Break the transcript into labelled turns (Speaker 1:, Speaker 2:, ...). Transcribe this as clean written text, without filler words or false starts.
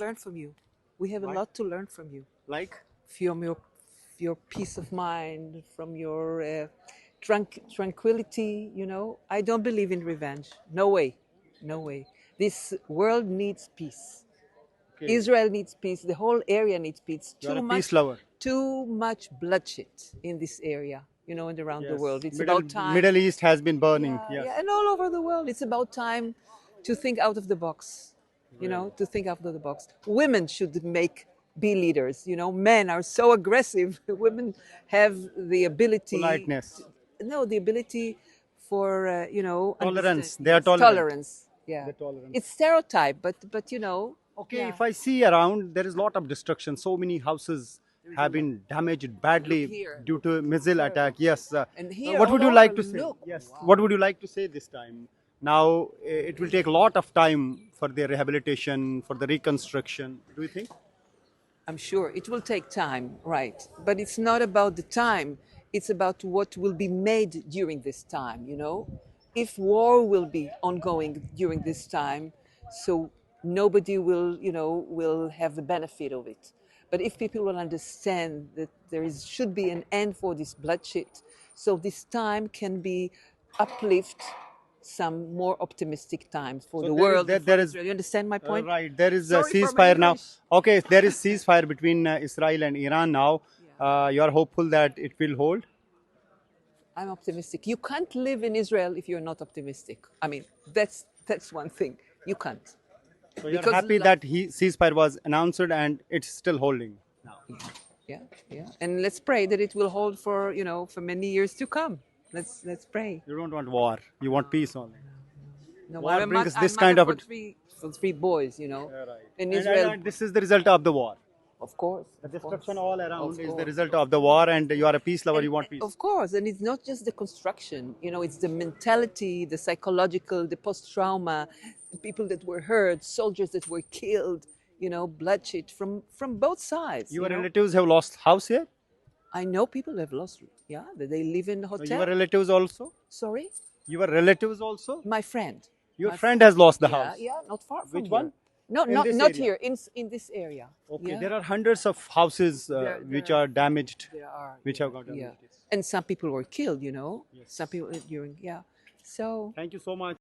Speaker 1: learn from you. We have a
Speaker 2: Why?
Speaker 1: lot to learn from you.
Speaker 2: Like?
Speaker 1: From your peace of mind, from your tranquility, you know. I don't believe in revenge. No way. No way. This world needs peace.
Speaker 2: Okay.
Speaker 1: Israel needs peace. The whole area needs peace.
Speaker 2: You are a peace lover.
Speaker 1: Too much bloodshed in this area, you know, and around the world. It's
Speaker 2: Middle,
Speaker 1: about time.
Speaker 2: Middle East has been burning.
Speaker 1: Yeah,
Speaker 2: Yes.
Speaker 1: yeah, and all over the world. It's about time to think out of the box, you know, to think out of the box. Women should be leaders, you know. Men are so aggressive. Women have the ability.
Speaker 2: Politeness.
Speaker 1: The ability for, you know.
Speaker 2: Tolerance. They are
Speaker 1: Yes,
Speaker 2: tolerant.
Speaker 1: Tolerance, yeah.
Speaker 2: The tolerance.
Speaker 1: It's stereotype, but you know.
Speaker 2: Okay,
Speaker 1: yeah.
Speaker 2: if I see around, there is a lot of destruction. So many houses have been damaged badly
Speaker 1: Look here.
Speaker 2: due to missile attack. Yes.
Speaker 1: And here,
Speaker 2: what would
Speaker 1: all
Speaker 2: you like
Speaker 1: over,
Speaker 2: to say?
Speaker 1: look.
Speaker 2: Yes.
Speaker 1: Wow.
Speaker 2: What would you like to say this time? Now, it will take a lot of time for the rehabilitation, for the reconstruction. Do you think?
Speaker 1: I'm sure it will take time, right? But it's not about the time. It's about what will be made during this time, you know? If war will be ongoing during this time, so nobody will have the benefit of it. But if people will understand that should be an end for this bloodshed, so this time can be uplift some more optimistic times for the world.
Speaker 2: There is,
Speaker 1: you understand my point?
Speaker 2: right. There is a
Speaker 1: Sorry for my
Speaker 2: ceasefire now.
Speaker 1: English.
Speaker 2: Okay, there is ceasefire between Israel and Iran now. You are hopeful that it will hold?
Speaker 1: I'm optimistic. You can't live in Israel if you're not optimistic. I mean, that's one thing. You can't.
Speaker 2: So you're happy that ceasefire was announced and it's still holding now.
Speaker 1: Yeah. And let's pray that it will hold for many years to come. Let's pray.
Speaker 2: You don't want war. You want peace only.
Speaker 1: No,
Speaker 2: War brings this
Speaker 1: I'm
Speaker 2: kind
Speaker 1: mother
Speaker 2: of
Speaker 1: for three boys, you know.
Speaker 2: Yeah, right.
Speaker 1: In
Speaker 2: And
Speaker 1: Israel,
Speaker 2: this is the result of the war.
Speaker 1: of course.
Speaker 2: The destruction all around
Speaker 1: Of
Speaker 2: is the
Speaker 1: course.
Speaker 2: result of the war, and you are a peace lover. You want peace.
Speaker 1: Of course, and it's not just the construction. You know, it's the mentality, the psychological, the post-trauma, people that were hurt, soldiers that were killed. You know, bloodshed from both sides.
Speaker 2: Your
Speaker 1: you know?
Speaker 2: relatives have lost house here.
Speaker 1: I know people have lost. Yeah, that they live in a hotel.
Speaker 2: Your relatives also.
Speaker 1: Sorry,
Speaker 2: Your relatives also.
Speaker 1: my friend.
Speaker 2: Your friend has lost the house.
Speaker 1: Yeah, not far from
Speaker 2: Which
Speaker 1: here.
Speaker 2: one?
Speaker 1: No,
Speaker 2: In
Speaker 1: not
Speaker 2: this
Speaker 1: not
Speaker 2: area?
Speaker 1: here. In this area.
Speaker 2: Okay,
Speaker 1: Yeah.
Speaker 2: there are hundreds of houses which are damaged,
Speaker 1: There are.
Speaker 2: which have got damaged.
Speaker 1: Yeah. And some people were killed, you know. Some people during. So.
Speaker 2: Thank you so much.